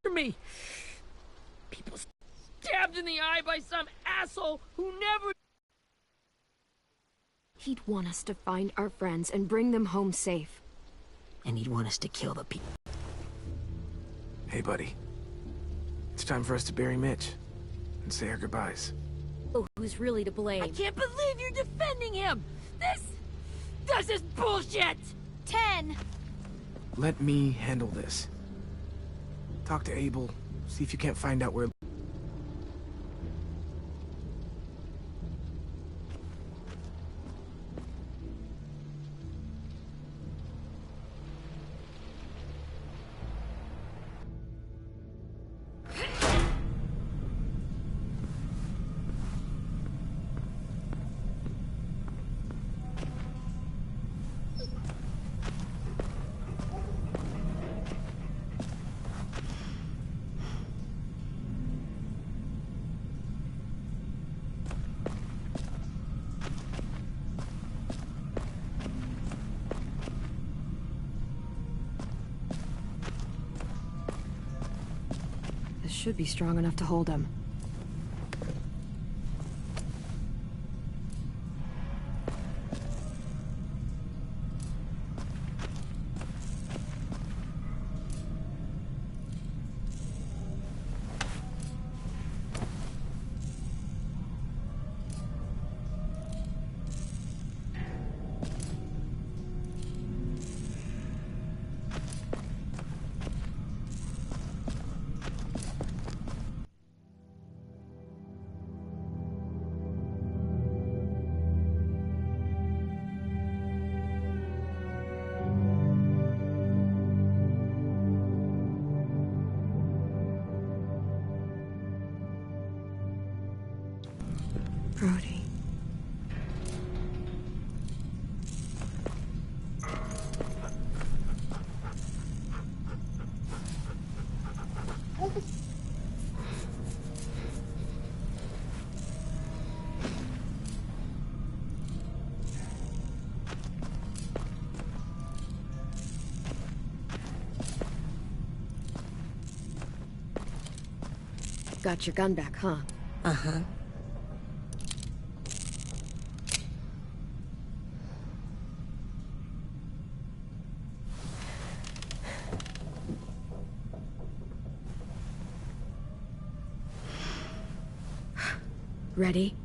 me. People stabbed in the eye by some asshole who never... He'd want us to find our friends and bring them home safe. And he'd want us to kill the people. Hey, buddy. It's time for us to bury Mitch and say our goodbyes. Oh, who's really to blame? I can't believe you're defending him! This is bullshit! 10. Let me handle this. Talk to Abel, see if you can't find out where... This should be strong enough to hold him. Brody. Got your gun back, huh? Uh-huh. Ready?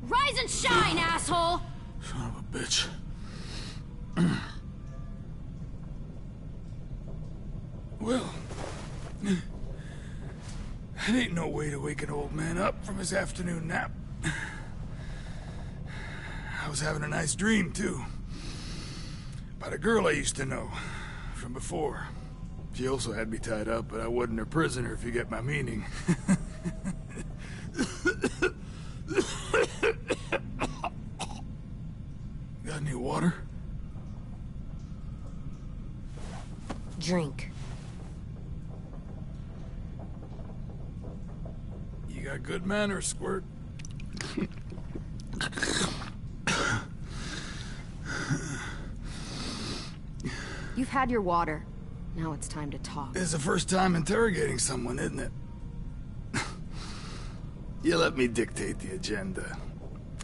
Rise and shine, asshole! Son of a bitch. Well, that ain't no way to wake an old man up from his afternoon nap. I was having a nice dream, too. About a girl I used to know from before. She also had me tied up, but I wasn't her prisoner, if you get my meaning. Got any water? Drink. You got good manners, Squirt. You've had your water. Now it's time to talk. It's the first time interrogating someone, isn't it? You let me dictate the agenda.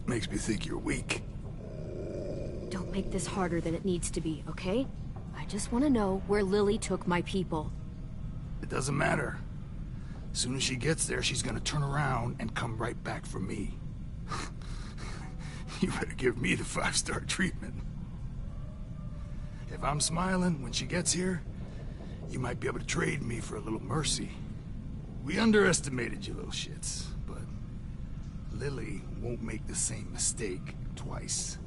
Makes me think you're weak. Don't make this harder than it needs to be, okay? I just want to know where Lily took my people. It doesn't matter. As soon as she gets there, she's gonna turn around and come right back for me. You better give me the 5-star treatment. If I'm smiling when she gets here, you might be able to trade me for a little mercy. We underestimated you little shits, but Lily won't make the same mistake twice.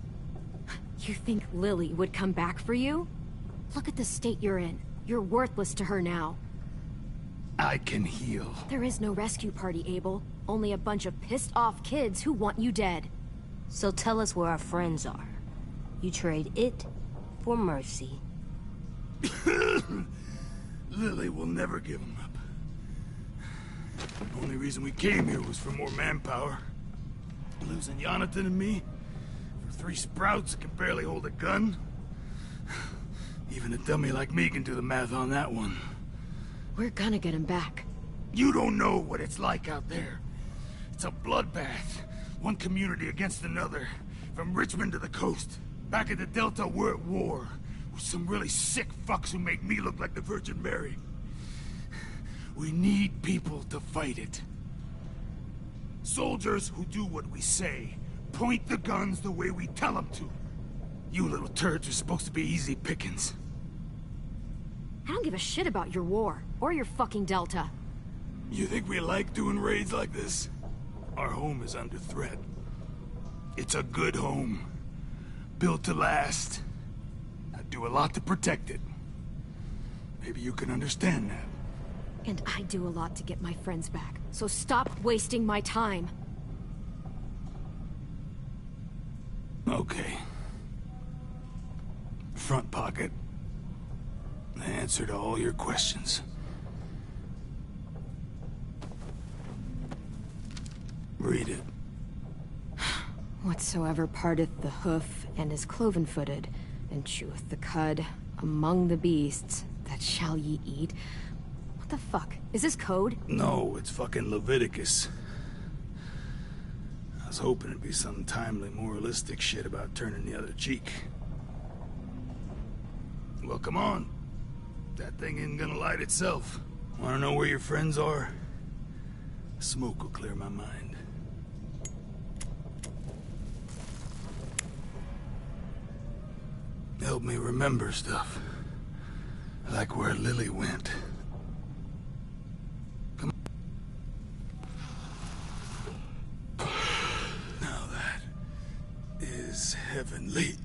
You think Lily would come back for you? Look at the state you're in. You're worthless to her now. I can heal. There is no rescue party, Abel. Only a bunch of pissed-off kids who want you dead. So tell us where our friends are. You trade it for mercy. Lily will never give him up. The only reason we came here was for more manpower. Losing Jonathan and me for 3 sprouts that can barely hold a gun. Even a dummy like me can do the math on that one. We're gonna get him back. You don't know what it's like out there. It's a bloodbath. One community against another. From Richmond to the coast. Back at the Delta, we're at war. With some really sick fucks who make me look like the Virgin Mary. We need people to fight it. Soldiers who do what we say. Point the guns the way we tell them to. You little turds are supposed to be easy pickings. I don't give a shit about your war, or your fucking Delta. You think we like doing raids like this? Our home is under threat. It's a good home. Built to last. I do a lot to protect it. Maybe you can understand that. And I do a lot to get my friends back, so stop wasting my time. Okay. Front pocket. The answer to all your questions. Read it. Whatsoever parteth the hoof and is cloven-footed, and cheweth the cud among the beasts, that shall ye eat. What the fuck? Is this code? No, it's fucking Leviticus. I was hoping it'd be some timely, moralistic shit about turning the other cheek. Well, come on. That thing isn't gonna light itself. Wanna know where your friends are? Smoke will clear my mind. Help me remember stuff. Like where Lily went. Come on. Now that is heavenly.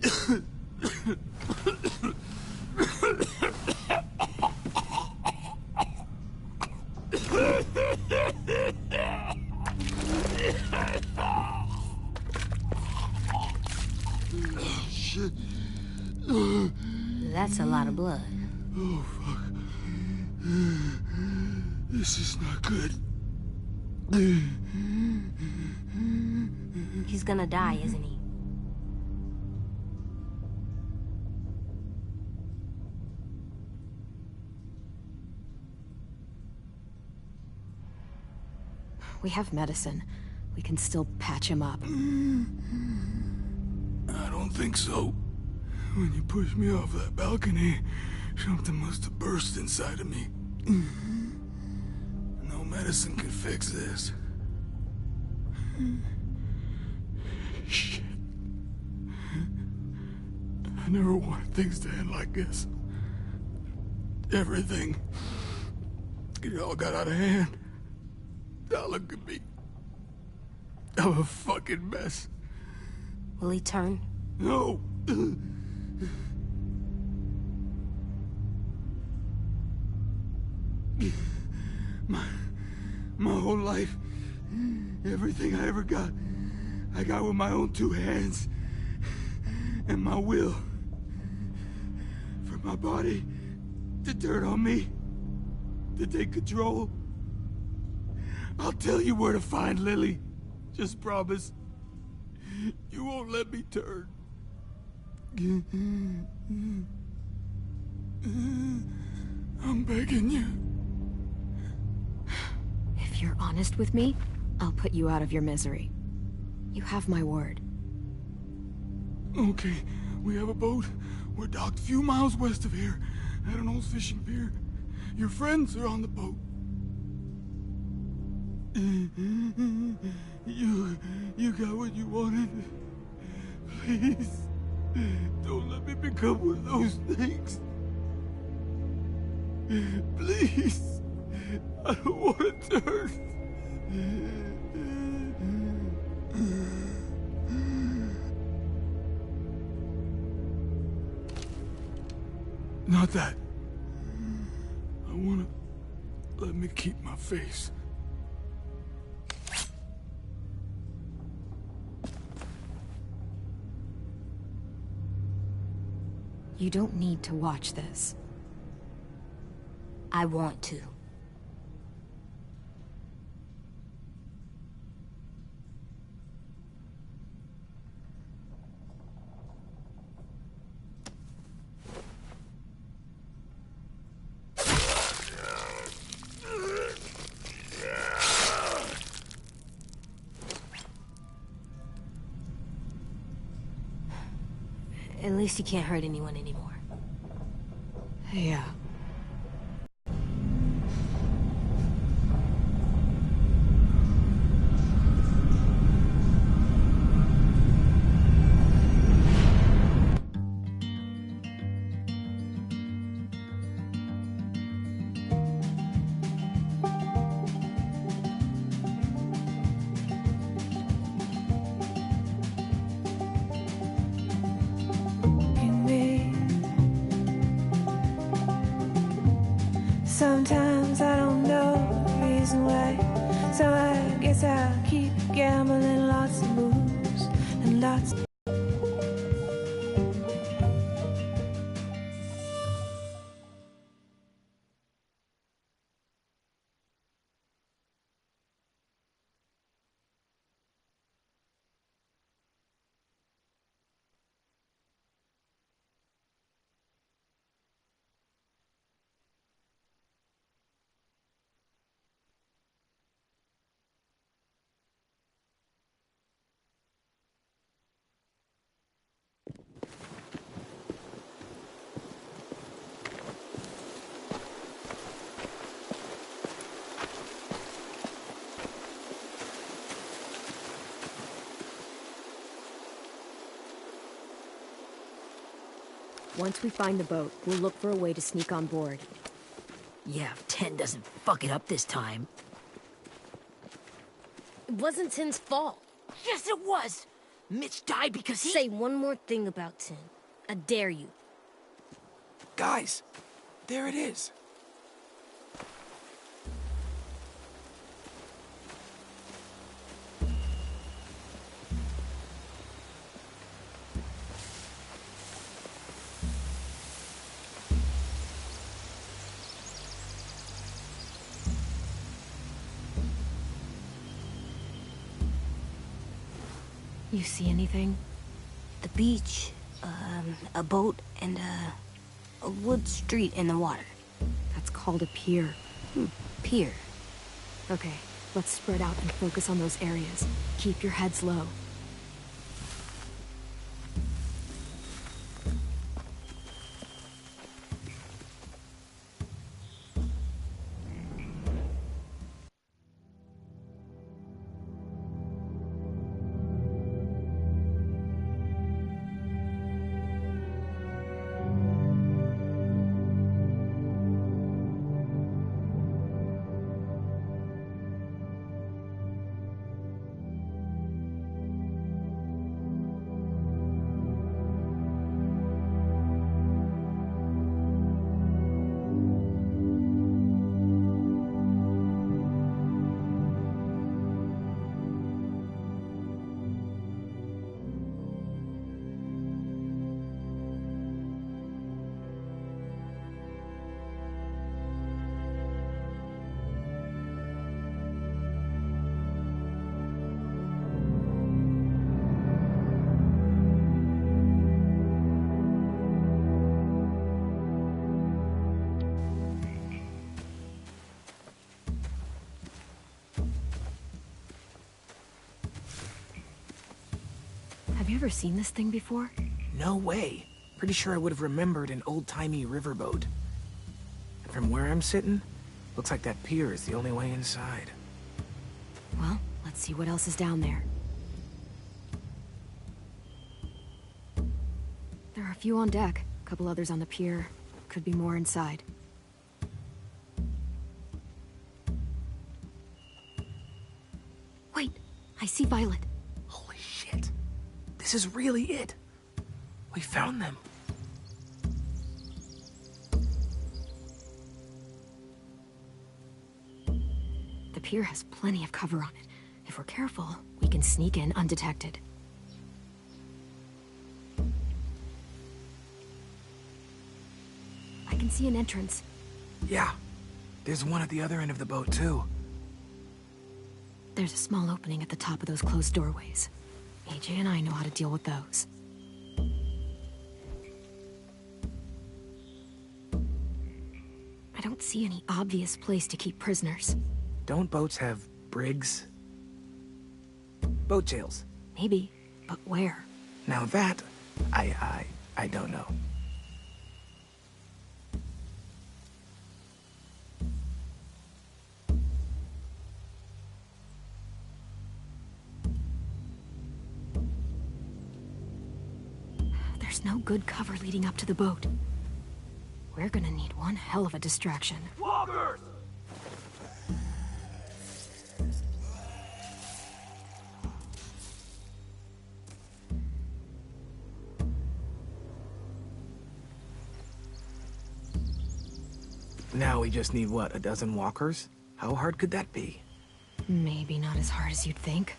Shit. That's a lot of blood. Oh, fuck. This is not good. He's gonna die, isn't he? We have medicine. We can still patch him up. I don't think so. When you pushed me off that balcony, something must have burst inside of me. No medicine can fix this. Shit. I never wanted things to end like this. Everything. It all got out of hand. Now look at me. I'm a fucking mess. Will he turn? No. My whole life, everything I ever got, I got with my own 2 hands and my will. For my body to turn on me, to take control. I'll tell you where to find Lily. Just promise. You won't let me turn. I'm begging you. If you're honest with me, I'll put you out of your misery. You have my word. Okay, we have a boat. We're docked a few miles west of here, at an old fishing pier. Your friends are on the boat. You got what you wanted. Please, don't let me become one of those things. Please, I don't want to turn. Not that. I wanna let me keep my face. You don't need to watch this. I want to. At least he can't hurt anyone anymore. Yeah. Sometimes I don't know the reason why, so I guess I'll keep gambling. Lots of moves and lots. Once we find the boat, we'll look for a way to sneak on board. Yeah, if 10 doesn't fuck it up this time. It wasn't Tin's fault. Yes, it was! Mitch died because he— Say one more thing about Tin. I dare you. Guys, there it is. You see anything? The beach, a boat, and a wood street in the water. That's called a pier. Pier. Okay, let's spread out and focus on those areas. Keep your heads low. Have you ever seen this thing before? No way. Pretty sure I would have remembered an old-timey riverboat. And from where I'm sitting, looks like that pier is the only way inside. Well, let's see what else is down there. There are a few on deck, a couple others on the pier. Could be more inside. Wait, I see Violet. Holy shit. This is really it. We found them. The pier has plenty of cover on it. If we're careful, we can sneak in undetected. can see an entrance. Yeah. There's one at the other end of the boat, too. There's a small opening at the top of those closed doorways. AJ and I know how to deal with those. I don't see any obvious place to keep prisoners. Don't boats have brigs? Boat jails. Maybe, but where? Now that, I don't know. There's no good cover leading up to the boat. We're gonna need one hell of a distraction. Walkers! Now we just need, what, a dozen walkers? How hard could that be? Maybe not as hard as you'd think.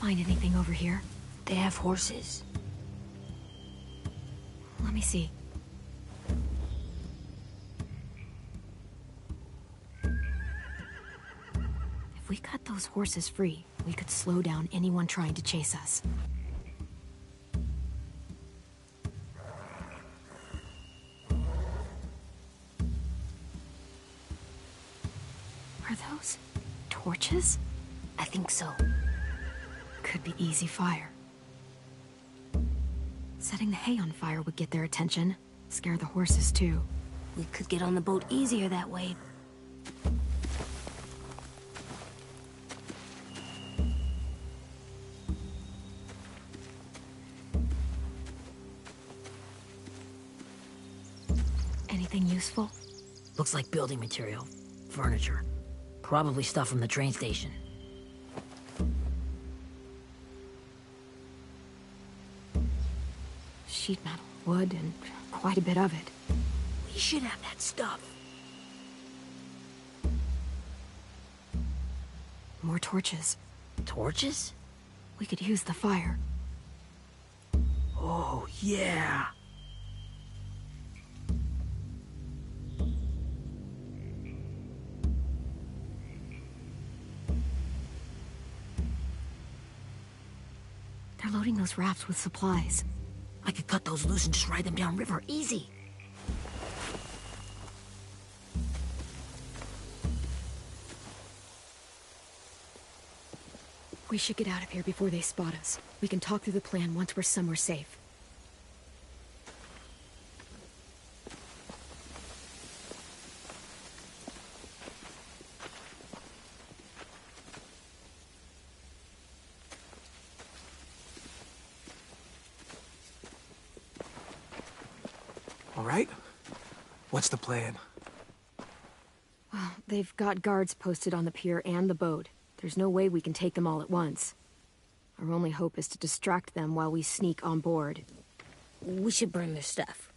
Find anything over here? They have horses. Let me see. If we cut those horses free, we could slow down anyone trying to chase us. Are those torches? I think so. Could be easy fire. Setting the hay on fire would get their attention. Scare the horses, too. We could get on the boat easier that way. Anything useful? Looks like building material. Furniture. Probably stuff from the train station. Sheet metal, wood, and quite a bit of it. We should have that stuff. More torches. Torches? We could use the fire. Oh, yeah. They're loading those rafts with supplies. I could cut those loose and just ride them downriver, easy. We should get out of here before they spot us. We can talk through the plan once we're somewhere safe. All right? What's the plan? Well, they've got guards posted on the pier and the boat. There's no way we can take them all at once. Our only hope is to distract them while we sneak on board. We should burn their stuff.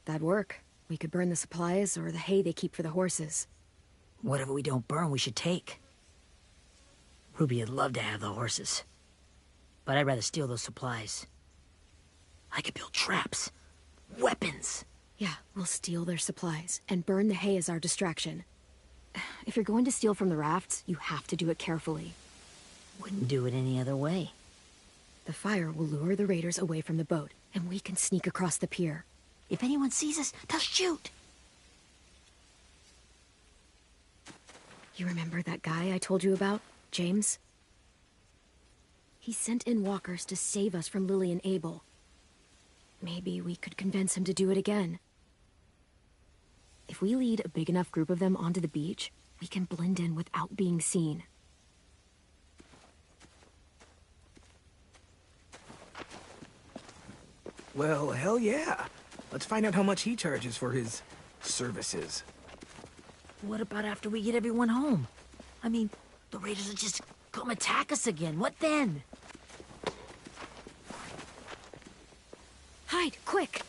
That'd work. We could burn the supplies or the hay they keep for the horses. Whatever we don't burn, we should take. Ruby would love to have the horses. But I'd rather steal those supplies. I could build traps. Weapons! Yeah, we'll steal their supplies and burn the hay as our distraction. If you're going to steal from the rafts, you have to do it carefully. Wouldn't do it any other way. The fire will lure the raiders away from the boat, and we can sneak across the pier. If anyone sees us, they'll shoot! You remember that guy I told you about? James? He sent in walkers to save us from Lily and Abel. Maybe we could convince him to do it again. If we lead a big enough group of them onto the beach, we can blend in without being seen. Well, hell yeah. Let's find out how much he charges for his services. What about after we get everyone home? I mean, the raiders will just come attack us again. What then? Hide, quick!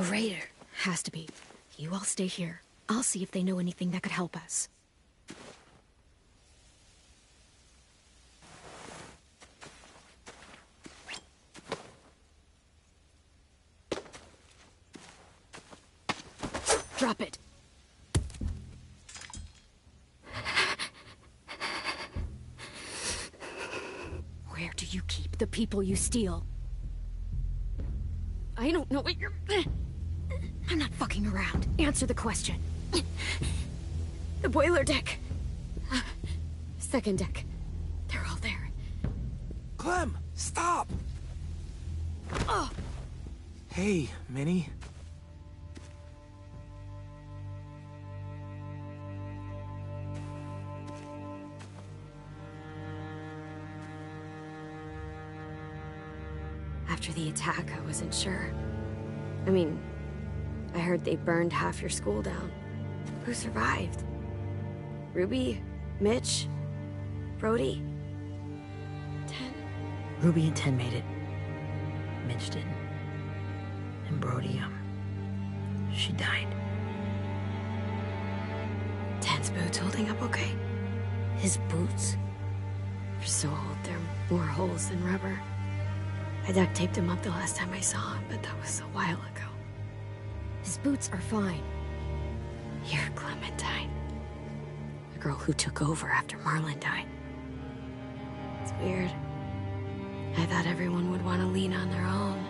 A raider. Has to be. You all stay here. I'll see if they know anything that could help us. Drop it. Where do you keep the people you steal? I don't know what you're... I'm not fucking around. Answer the question. The boiler deck. Second deck. They're all there. Clem, stop! Oh! Hey, Minnie. After the attack, I wasn't sure. I mean, I heard they burned half your school down. Who survived? Ruby? Mitch? Brody? Ten? Ruby and Ten made it. Mitch didn't. And Brody, she died. Ten's boots holding up okay? His boots? They're so old, they're more holes than rubber. I duct taped him up the last time I saw him, but that was a while ago. His boots are fine. You're Clementine. The girl who took over after Marlon died. It's weird. I thought everyone would want to lean on their own.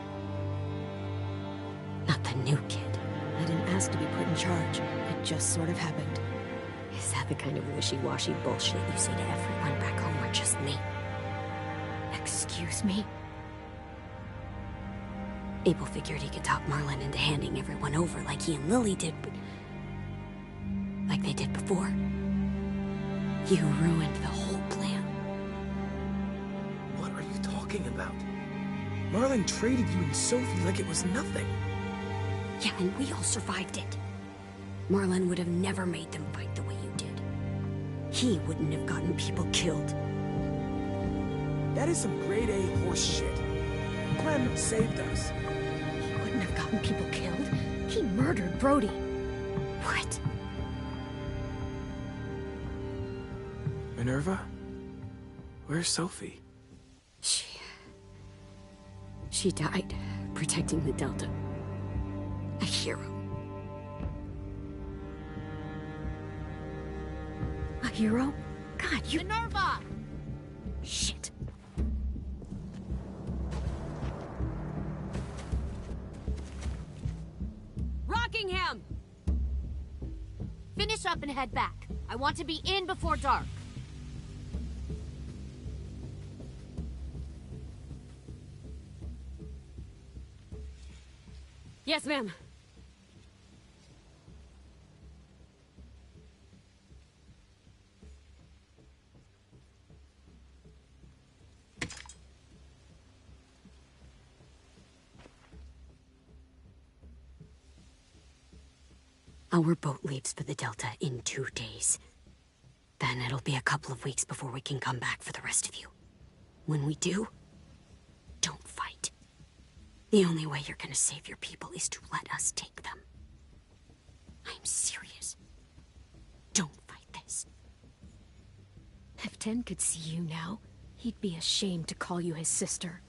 Not the new kid. I didn't ask to be put in charge. It just sort of happened. Is that the kind of wishy-washy bullshit you say to everyone back home, or just me? Excuse me? Abel figured he could talk Marlon into handing everyone over like he and Lily did, but... like they did before. You ruined the whole plan. What are you talking about? Marlon traded you and Sophie like it was nothing. Yeah, and we all survived it. Marlon would have never made them fight the way you did. He wouldn't have gotten people killed. That is some grade A horse shit. Clem saved us. He wouldn't have gotten people killed. He murdered Brody. What? Minerva? Where's Sophie? She died protecting the Delta. A hero. A hero? God, you... Minerva! Shit. Rockingham! Finish up and head back. I want to be in before dark. Yes, ma'am. Our boat leaves for the Delta in 2 days. Then it'll be a couple of weeks before we can come back for the rest of you. When we do, don't fight. The only way you're gonna save your people is to let us take them. I'm serious. Don't fight this. If Ten could see you now, he'd be ashamed to call you his sister.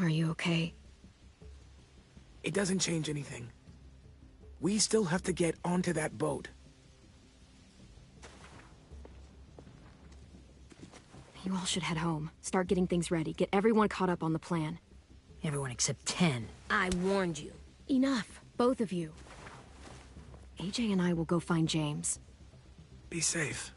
Are you okay? It doesn't change anything. We still have to get onto that boat. You all should head home. Start getting things ready. Get everyone caught up on the plan. Everyone except 10. I warned you. Enough, both of you. AJ and I will go find James. Be safe.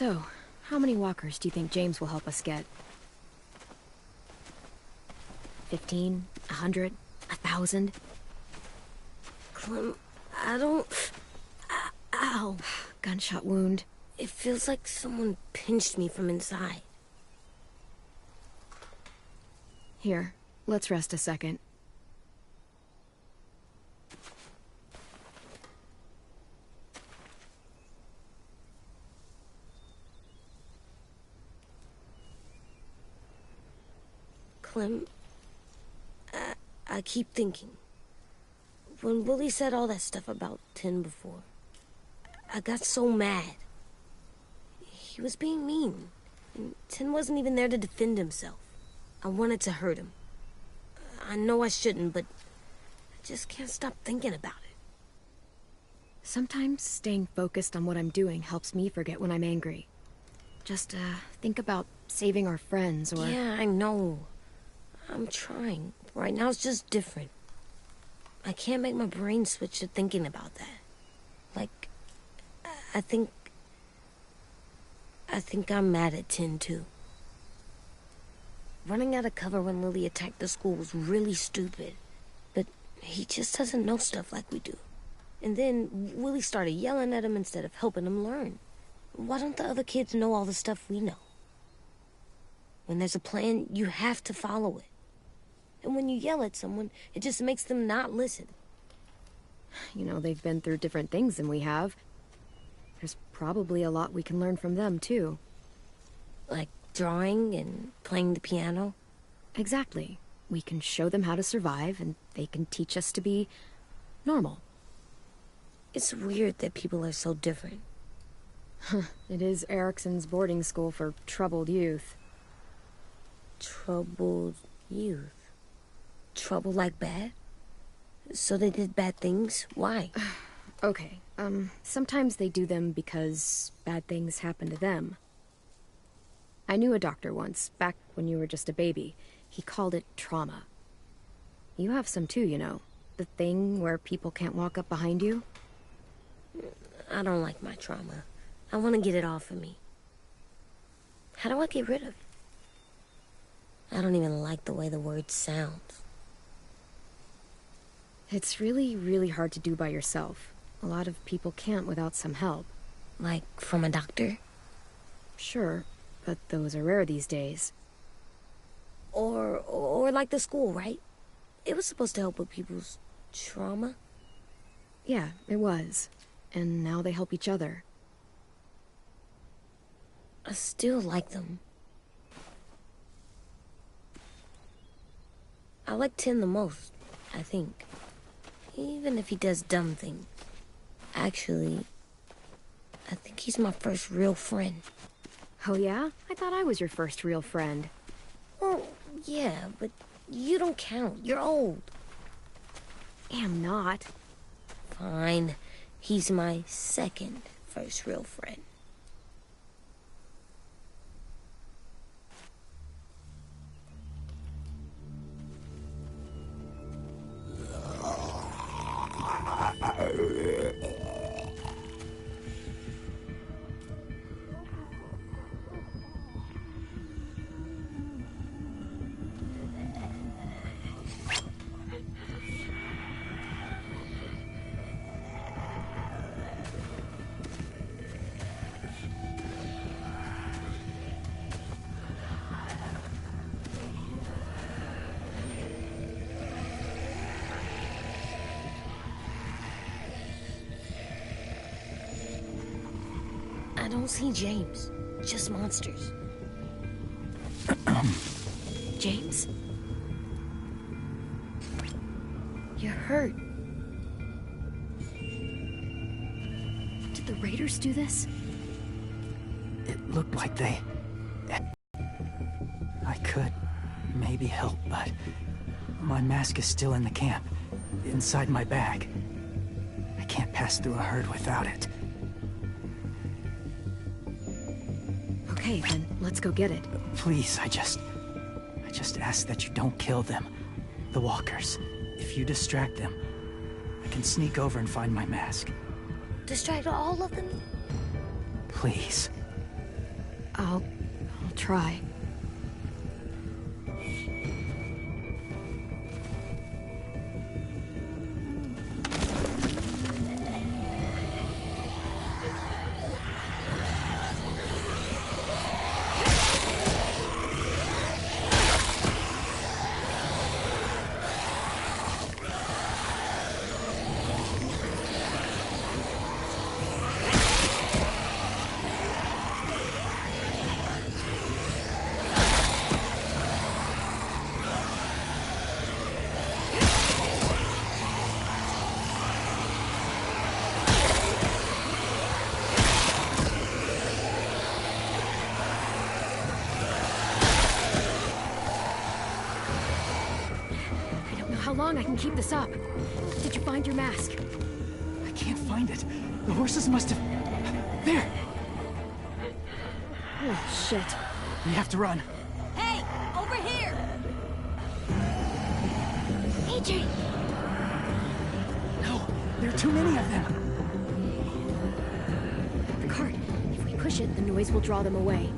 So, how many walkers do you think James will help us get? 15? 100? 1,000? Clem, I don't... Ow! Gunshot wound. It feels like someone pinched me from inside. Here, let's rest a second. Clem, I keep thinking. When Willie said all that stuff about Tin before, I got so mad. He was being mean, and Tin wasn't even there to defend himself. I wanted to hurt him. I know I shouldn't, but I just can't stop thinking about it. Sometimes staying focused on what I'm doing helps me forget when I'm angry. Just, think about saving our friends or... Yeah, I know. I'm trying. Right now it's just different. I can't make my brain switch to thinking about that. Like, I think I'm mad at Tin, too. Running out of cover when Lily attacked the school was really stupid. But he just doesn't know stuff like we do. And then Willie started yelling at him instead of helping him learn. Why don't the other kids know all the stuff we know? When there's a plan, you have to follow it. And when you yell at someone, it just makes them not listen. You know, they've been through different things than we have. There's probably a lot we can learn from them, too. Like drawing and playing the piano? Exactly. We can show them how to survive, and they can teach us to be normal. It's weird that people are so different. It is Erickson's boarding school for troubled youth. Troubled youth? Trouble like bad? So they did bad things? Why? Okay, sometimes they do them because bad things happen to them. I knew a doctor once, back when you were just a baby. He called it trauma. You have some too, you know. The thing where people can't walk up behind you. I don't like my trauma. I want to get it off of me. How do I get rid of it? I don't even like the way the word sounds. It's really, really hard to do by yourself. A lot of people can't without some help. Like from a doctor? Sure, but those are rare these days. Or like the school, right? It was supposed to help with people's trauma. Yeah, it was. And now they help each other. I still like them. I like Tin the most, I think. Even if he does dumb things. Actually, I think he's my first real friend. Oh yeah? I thought I was your first real friend. Well, yeah, but you don't count. You're old. Am not. Fine. He's my second first real friend. I don't see James, just monsters. James? You're hurt. Did the Raiders do this? It looked like they... I could maybe help, but my mask is still in the camp, inside my bag. I can't pass through a herd without it. Okay, then let's go get it. Please, I just ask that you don't kill them. The walkers. If you distract them, I can sneak over and find my mask. Distract all of them? Please. I'll try. How long I can keep this up? Did you find your mask? I can't find it. The horses must have... There! Oh, shit. We have to run. Hey! Over here! AJ! No, there are too many of them. The cart. If we push it, the noise will draw them away.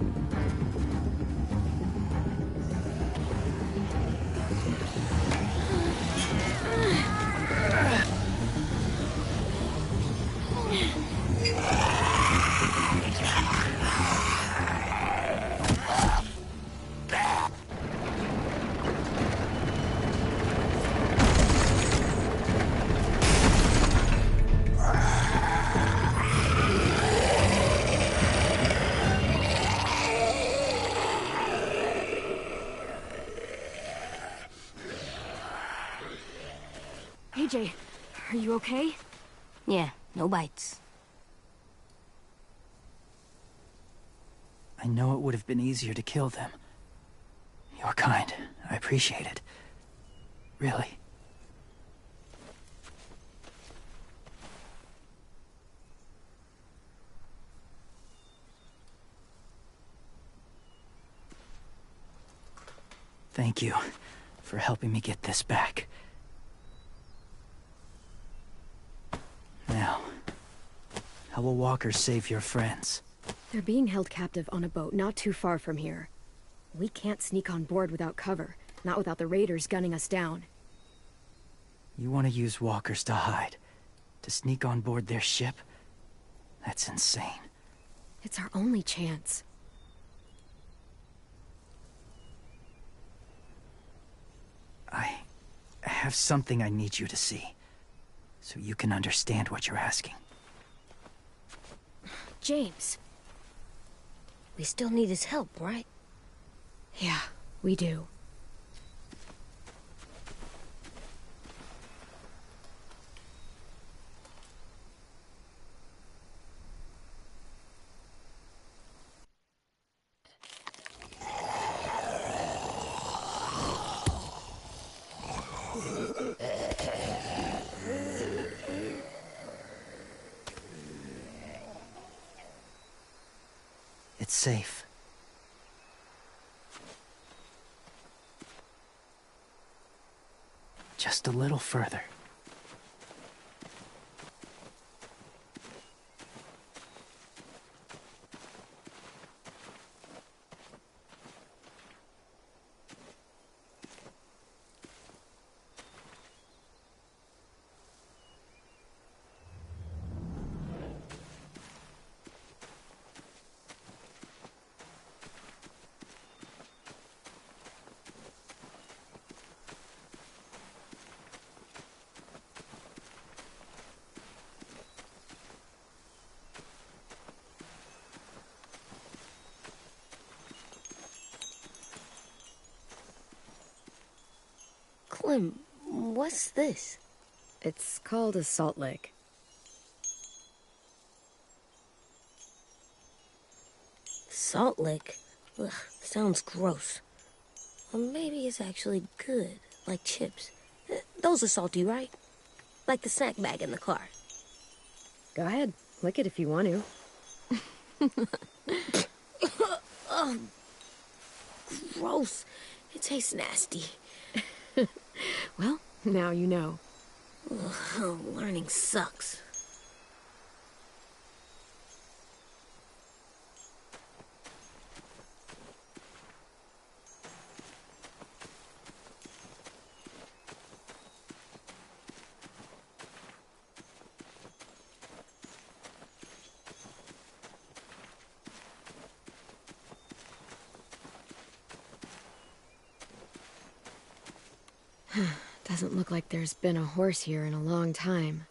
AJ, are you okay? Yeah, no bites. I know it would have been easier to kill them. You're kind. I appreciate it. Really. Thank you for helping me get this back. Now, how will walkers save your friends? They're being held captive on a boat not too far from here. We can't sneak on board without cover, not without the raiders gunning us down. You want to use walkers to hide? To sneak on board their ship? That's insane. It's our only chance. I have something I need you to see, so you can understand what you're asking. James. We still need his help, right? Yeah, we do. It's safe. Just a little further. Clem, what's this? It's called a salt lick. Salt lick? Ugh, sounds gross. Or maybe it's actually good, like chips. Those are salty, right? Like the snack bag in the car. Go ahead, lick it if you want to. Ugh. Gross. It tastes nasty. Well, now you know. Ugh, learning sucks. Doesn't look like there's been a horse here in a long time.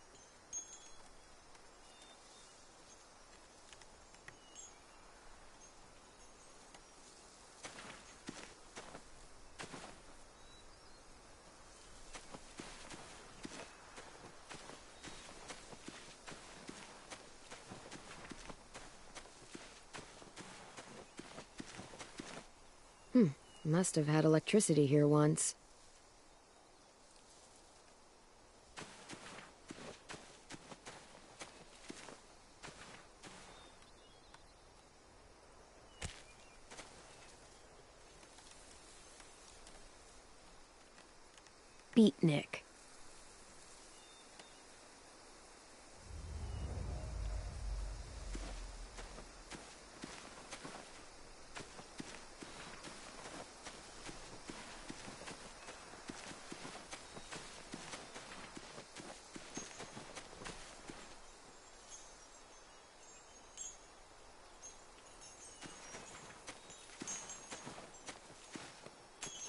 Must have had electricity here once. Beatnik.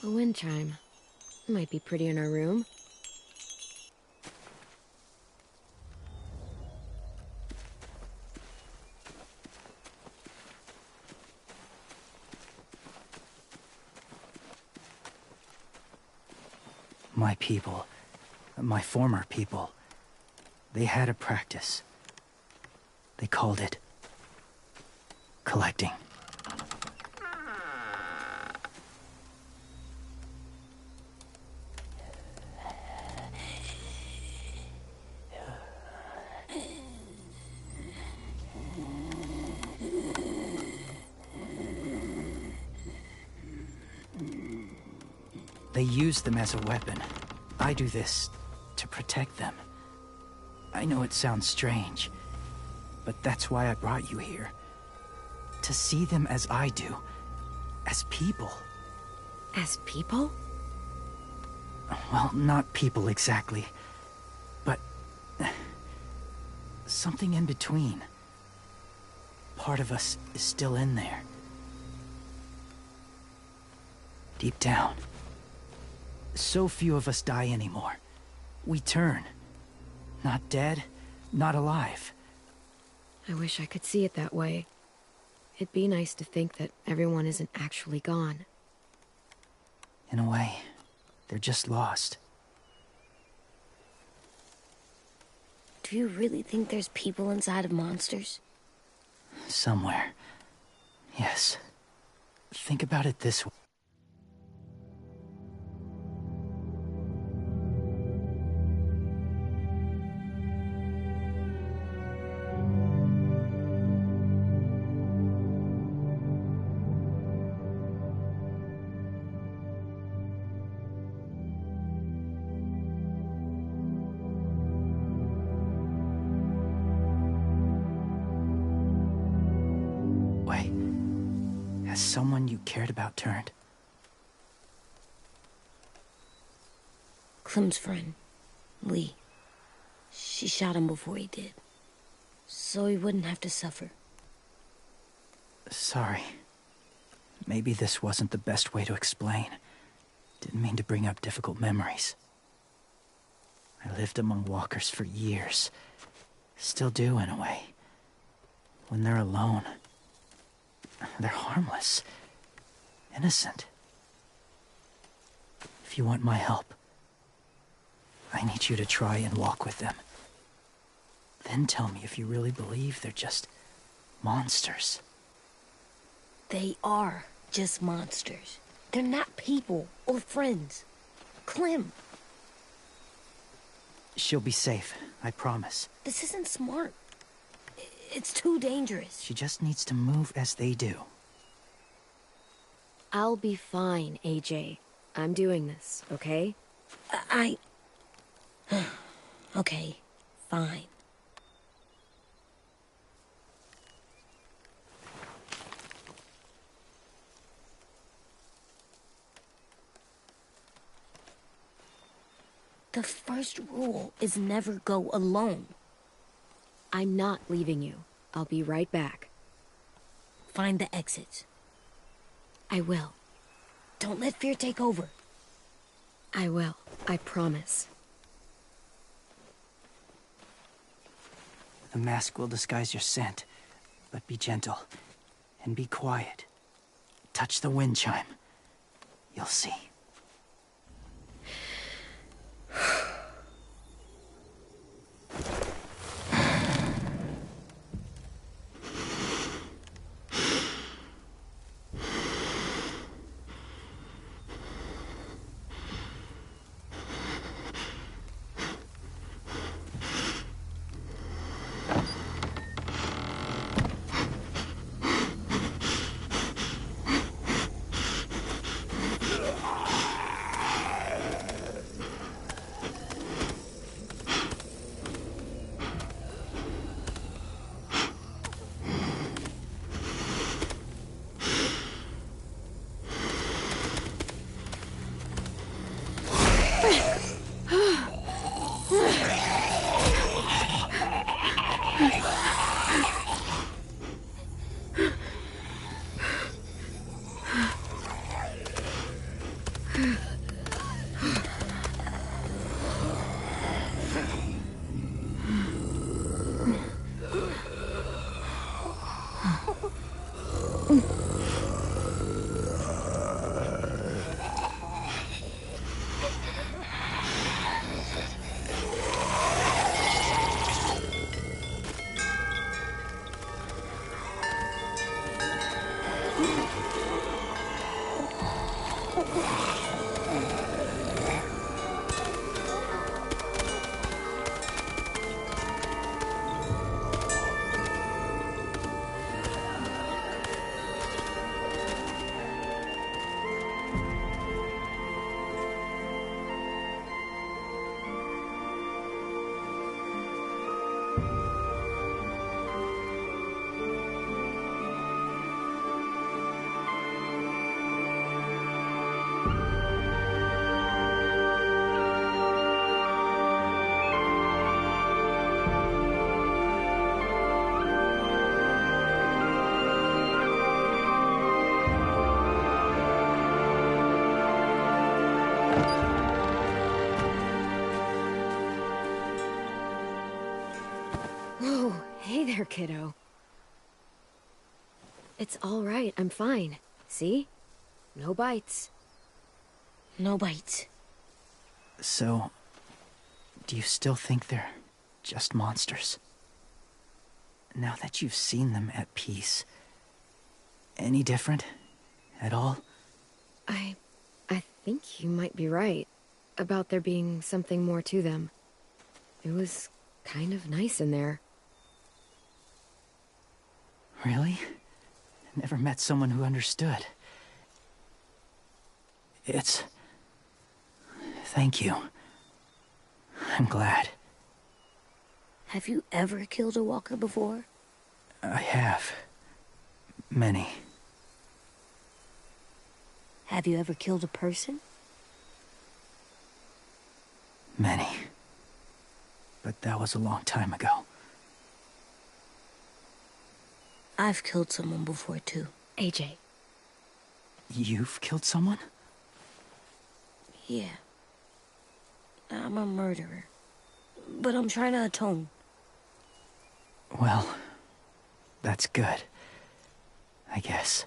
A wind chime. Might be pretty in our room. My people, my former people, they had a practice. They called it collecting. They use them as a weapon. I do this to protect them. I know it sounds strange, but that's why I brought you here. To see them as I do. As people. As people? Well, not people exactly, but something in between. Part of us is still in there. Deep down. So few of us die anymore. We turn. Not dead, not alive. I wish I could see it that way. It'd be nice to think that everyone isn't actually gone. In a way, they're just lost. Do you really think there's people inside of monsters? Somewhere. Yes. Think about it this way. Has someone you cared about turned? Clem's friend, Lee. She shot him before he did. So he wouldn't have to suffer. Sorry. Maybe this wasn't the best way to explain. Didn't mean to bring up difficult memories. I lived among walkers for years. Still do, in a way. When they're alone, they're harmless. Innocent. If you want my help, I need you to try and walk with them. Then tell me if you really believe they're just monsters. They are just monsters. They're not people or friends. Clem. She'll be safe, I promise. This isn't smart. It's too dangerous. She just needs to move as they do. I'll be fine, AJ. I'm doing this, okay? Okay, fine. The first rule is never go alone. I'm not leaving you. I'll be right back. Find the exits. I will. Don't let fear take over. I will. I promise. The mask will disguise your scent, but be gentle. And be quiet. Touch the wind chime. You'll see. Whoa, hey there, kiddo. It's all right, I'm fine. See? No bites. No bites. So, do you still think they're just monsters? Now that you've seen them at peace, any different at all? I think you might be right about there being something more to them. It was kind of nice in there. Really? Never met someone who understood. Thank you. I'm glad. Have you ever killed a walker before? I have. Many. Have you ever killed a person? Many. But that was a long time ago. I've killed someone before, too. AJ. You've killed someone? Yeah. I'm a murderer. But I'm trying to atone. Well, that's good. I guess.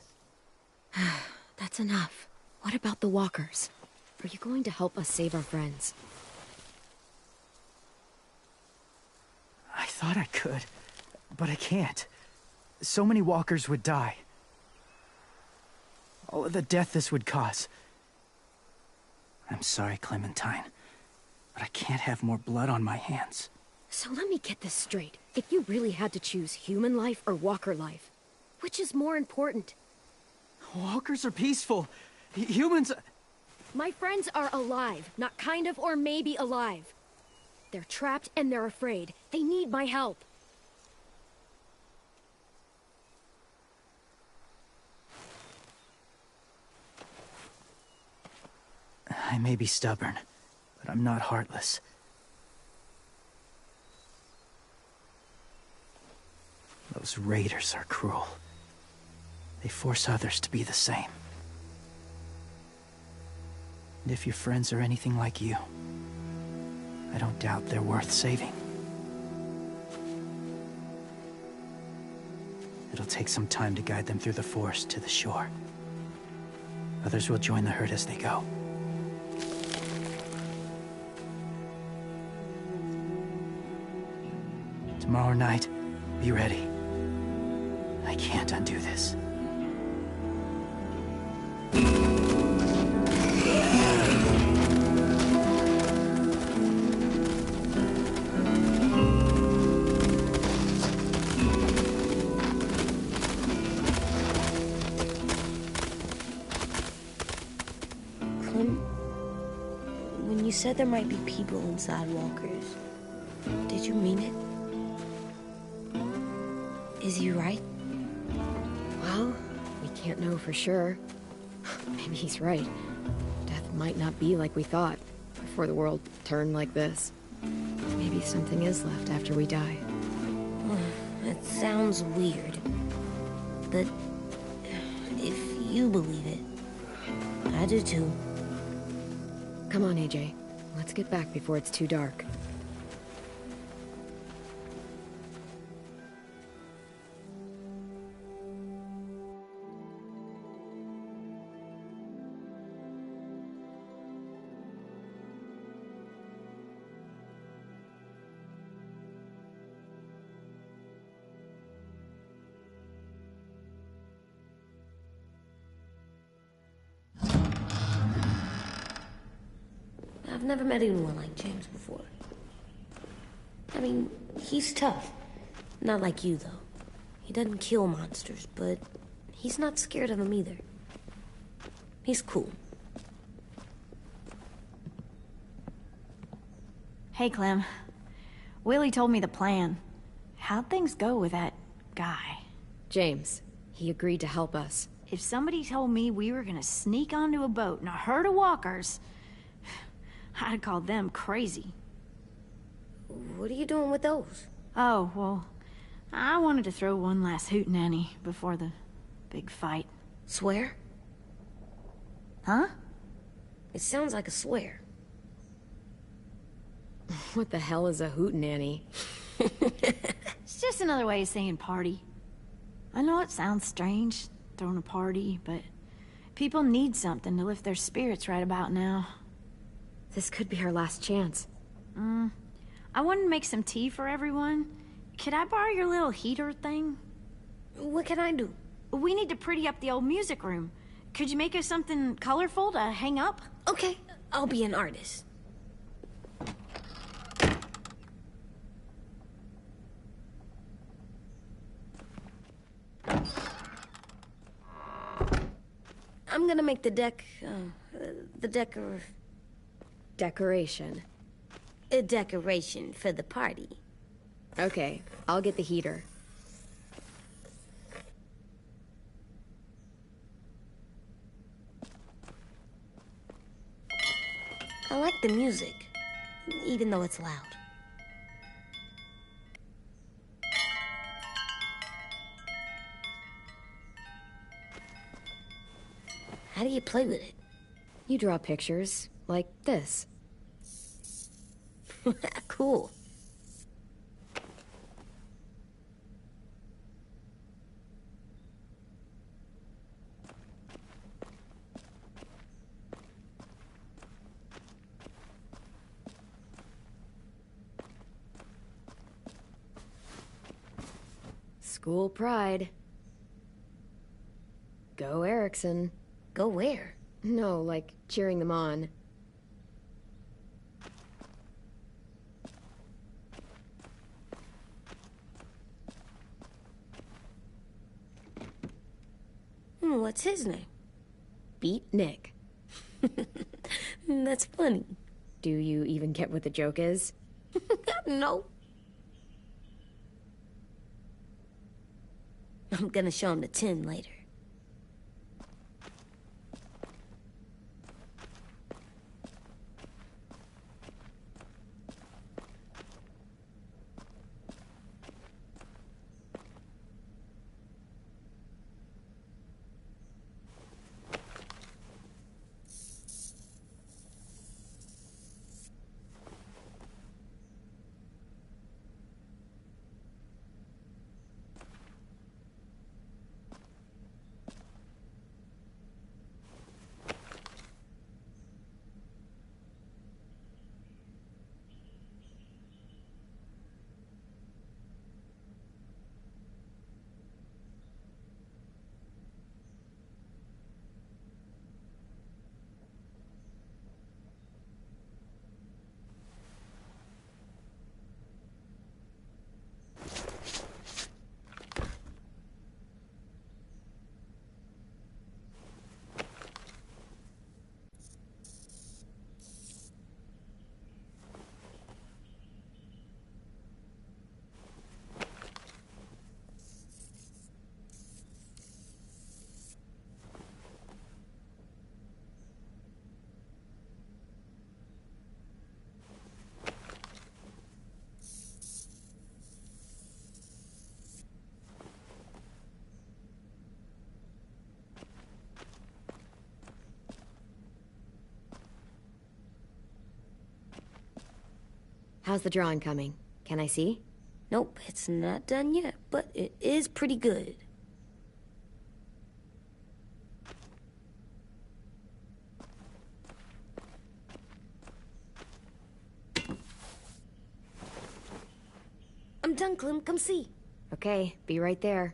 That's enough. What about the walkers? Are you going to help us save our friends? I thought I could, but I can't. So many walkers would die. All of the death this would cause. I'm sorry, Clementine, but I can't have more blood on my hands. So let me get this straight. If you really had to choose human life or walker life, which is more important? Walkers are peaceful. Humans... My friends are alive, not kind of or maybe alive. They're trapped and they're afraid. They need my help. I may be stubborn, but I'm not heartless. Those raiders are cruel. They force others to be the same. And if your friends are anything like you, I don't doubt they're worth saving. It'll take some time to guide them through the forest to the shore. Others will join the herd as they go. Tomorrow night, be ready. I can't undo this. Clem, when you said there might be people inside walkers, did you mean it? Is he right? Well, we can't know for sure. Maybe he's right. Death might not be like we thought before the world turned like this. Maybe something is left after we die. It sounds weird. But if you believe it, I do too. Come on, AJ. Let's get back before it's too dark. I've never met anyone like James before. I mean, he's tough. Not like you, though. He doesn't kill monsters, but he's not scared of them either. He's cool. Hey, Clem. Willie told me the plan. How'd things go with that guy? James, he agreed to help us. If somebody told me we were gonna sneak onto a boat in a herd of walkers, I'd call them crazy. What are you doing with those? Oh, well, I wanted to throw one last hootenanny before the big fight. Swear? Huh? It sounds like a swear. What the hell is a hootenanny? It's just another way of saying party. I know it sounds strange, throwing a party, but people need something to lift their spirits right about now. This could be our last chance. I wanted to make some tea for everyone. Could I borrow your little heater thing? What can I do? We need to pretty up the old music room. Could you make us something colorful to hang up? Okay, I'll be an artist. I'm gonna make the Decoration. a decoration for the party. Okay, I'll get the heater. I like the music, even though it's loud. How do you play with it? You draw pictures, like this. Cool. School pride. Go Erickson. Go where? No, like cheering them on. What's his name? Beat Nick. That's funny. Do you even get what the joke is? No. I'm gonna show him the tin later. How's the drawing coming? Can I see? Nope, it's not done yet, but it is pretty good. I'm done, Clem. Come see. Okay, be right there.